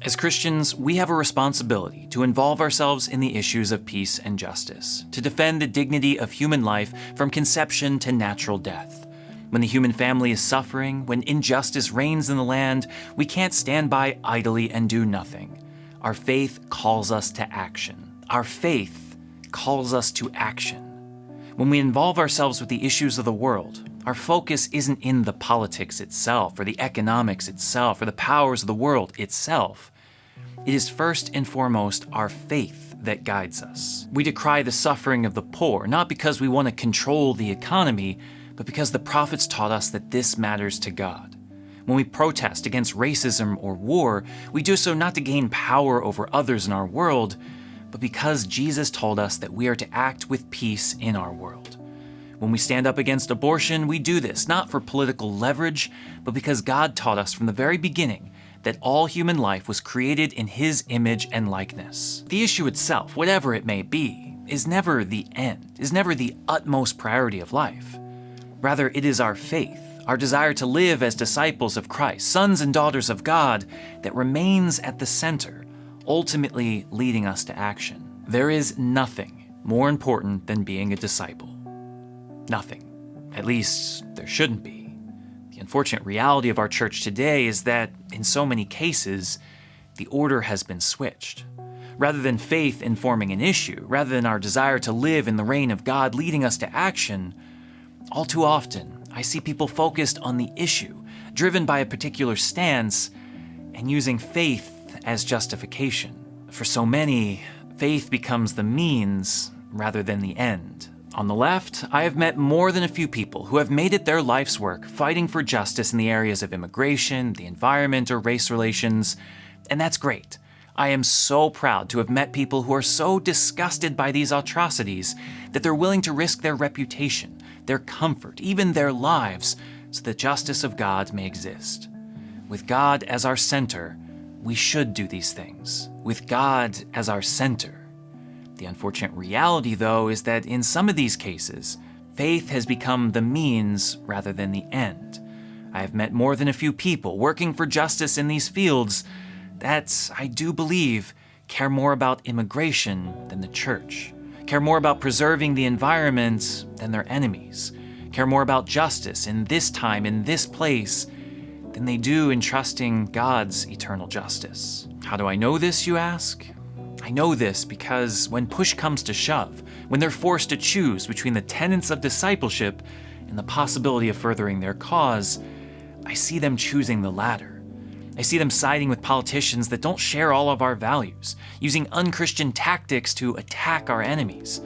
As Christians, we have a responsibility to involve ourselves in the issues of peace and justice, to defend the dignity of human life from conception to natural death. When the human family is suffering, when injustice reigns in the land, we can't stand by idly and do nothing. Our faith calls us to action. Our faith calls us to action. When we involve ourselves with the issues of the world, our focus isn't in the politics itself, or the economics itself, or the powers of the world itself. It is first and foremost our faith that guides us. We decry the suffering of the poor, not because we want to control the economy, but because the prophets taught us that this matters to God. When we protest against racism or war, we do so not to gain power over others in our world, but because Jesus told us that we are to act with peace in our world. When we stand up against abortion, we do this not for political leverage, but because God taught us from the very beginning that all human life was created in His image and likeness. The issue itself, whatever it may be, is never the end, is never the utmost priority of life. Rather, it is our faith, our desire to live as disciples of Christ, sons and daughters of God, that remains at the center, ultimately leading us to action. There is nothing more important than being a disciple. Nothing. At least, there shouldn't be. The unfortunate reality of our church today is that, in so many cases, the order has been switched. Rather than faith informing an issue, rather than our desire to live in the reign of God leading us to action, all too often, I see people focused on the issue, driven by a particular stance, and using faith as justification. For so many, faith becomes the means rather than the end. On the left, I have met more than a few people who have made it their life's work fighting for justice in the areas of immigration, the environment, or race relations, and that's great. I am so proud to have met people who are so disgusted by these atrocities that they're willing to risk their reputation, their comfort, even their lives, so the justice of God may exist. With God as our center, we should do these things. With God as our center. The unfortunate reality, though, is that in some of these cases, faith has become the means rather than the end. I have met more than a few people working for justice in these fields that, I do believe, care more about immigration than the church, care more about preserving the environment than their enemies, care more about justice in this time, in this place, than they do in trusting God's eternal justice. How do I know this, you ask? I know this because when push comes to shove, when they're forced to choose between the tenets of discipleship and the possibility of furthering their cause, I see them choosing the latter. I see them siding with politicians that don't share all of our values, using unchristian tactics to attack our enemies,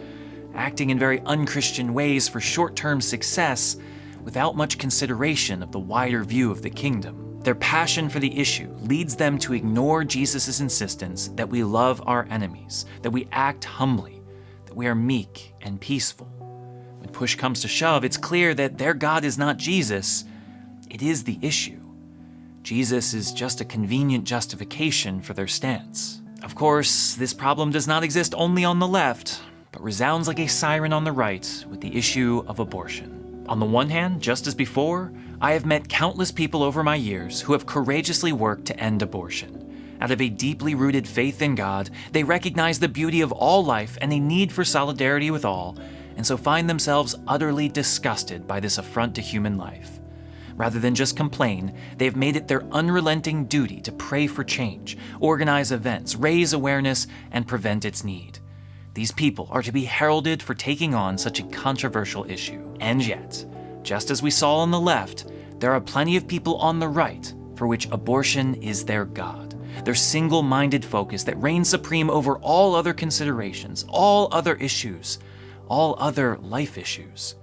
acting in very unchristian ways for short-term success without much consideration of the wider view of the kingdom. Their passion for the issue leads them to ignore Jesus' insistence that we love our enemies, that we act humbly, that we are meek and peaceful. When push comes to shove, it's clear that their God is not Jesus, it is the issue. Jesus is just a convenient justification for their stance. Of course, this problem does not exist only on the left, but resounds like a siren on the right with the issue of abortion. On the one hand, just as before, I have met countless people over my years who have courageously worked to end abortion. Out of a deeply rooted faith in God, they recognize the beauty of all life and a need for solidarity with all, and so find themselves utterly disgusted by this affront to human life. Rather than just complain, they have made it their unrelenting duty to pray for change, organize events, raise awareness, and prevent its need. These people are to be heralded for taking on such a controversial issue. And yet, just as we saw on the left, there are plenty of people on the right for which abortion is their God, their single-minded focus that reigns supreme over all other considerations, all other issues, all other life issues.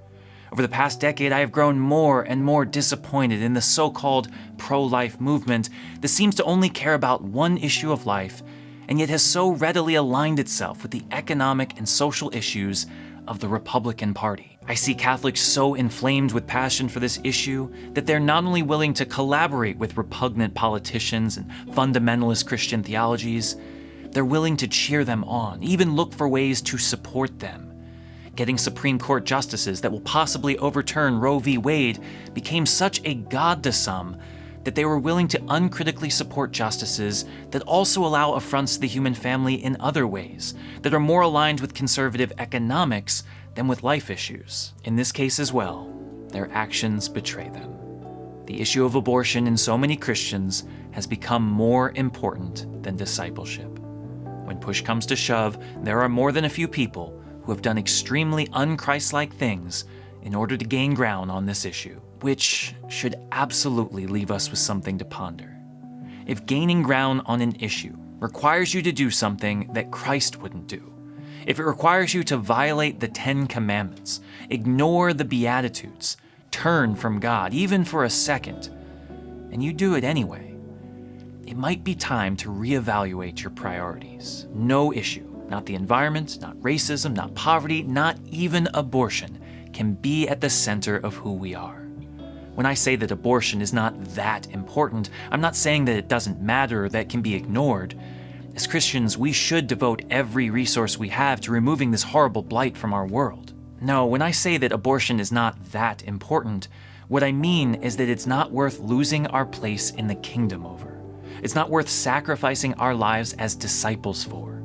Over the past decade, I have grown more and more disappointed in the so-called pro-life movement that seems to only care about one issue of life, and yet has so readily aligned itself with the economic and social issues of the Republican Party. I see Catholics so inflamed with passion for this issue that they're not only willing to collaborate with repugnant politicians and fundamentalist Christian theologies, they're willing to cheer them on, even look for ways to support them. Getting Supreme Court justices that will possibly overturn Roe v. Wade became such a god to some that they were willing to uncritically support justices that also allow affronts to the human family in other ways, that are more aligned with conservative economics than with life issues. In this case as well, their actions betray them. The issue of abortion in so many Christians has become more important than discipleship. When push comes to shove, there are more than a few people who have done extremely un-Christ-like things in order to gain ground on this issue, which should absolutely leave us with something to ponder. If gaining ground on an issue requires you to do something that Christ wouldn't do, if it requires you to violate the 10 Commandments, ignore the Beatitudes, turn from God, even for a second, and you do it anyway, it might be time to reevaluate your priorities. No issue, not the environment, not racism, not poverty, not even abortion, can be at the center of who we are. When I say that abortion is not that important, I'm not saying that it doesn't matter or that it can be ignored. As Christians, we should devote every resource we have to removing this horrible blight from our world. No, when I say that abortion is not that important, what I mean is that it's not worth losing our place in the kingdom over. It's not worth sacrificing our lives as disciples for.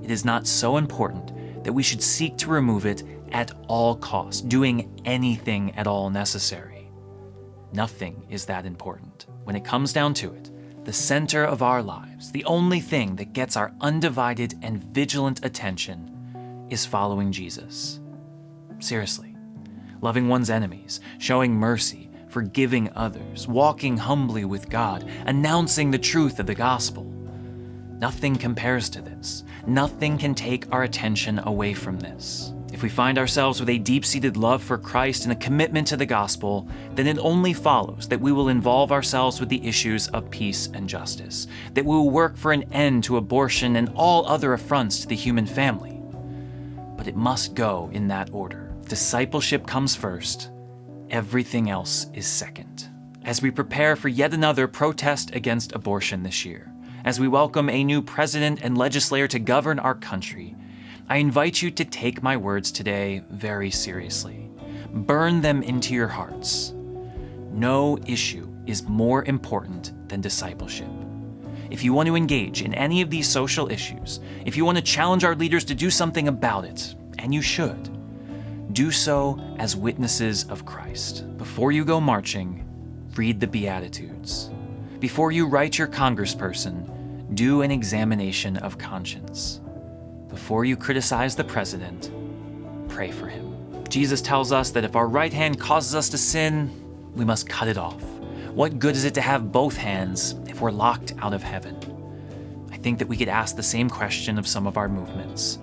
It is not so important that we should seek to remove it at all costs, doing anything at all necessary. Nothing is that important. When it comes down to it, the center of our lives, the only thing that gets our undivided and vigilant attention, is following Jesus. Seriously, loving one's enemies, showing mercy, forgiving others, walking humbly with God, announcing the truth of the gospel. Nothing compares to this. Nothing can take our attention away from this. If we find ourselves with a deep-seated love for Christ and a commitment to the gospel, then it only follows that we will involve ourselves with the issues of peace and justice, that we will work for an end to abortion and all other affronts to the human family. But it must go in that order. Discipleship comes first. Everything else is second. As we prepare for yet another protest against abortion this year, as we welcome a new president and legislator to govern our country, I invite you to take my words today very seriously. Burn them into your hearts. No issue is more important than discipleship. If you want to engage in any of these social issues, if you want to challenge our leaders to do something about it, and you should, do so as witnesses of Christ. Before you go marching, read the Beatitudes. Before you write your congressperson, do an examination of conscience. Before you criticize the president, pray for him. Jesus tells us that if our right hand causes us to sin, we must cut it off. What good is it to have both hands if we're locked out of heaven? I think that we could ask the same question of some of our movements.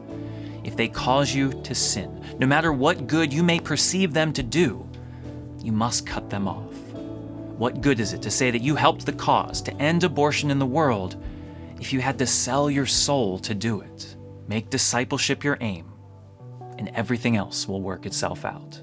If they cause you to sin, no matter what good you may perceive them to do, you must cut them off. What good is it to say that you helped the cause to end abortion in the world if you had to sell your soul to do it? Make discipleship your aim, and everything else will work itself out.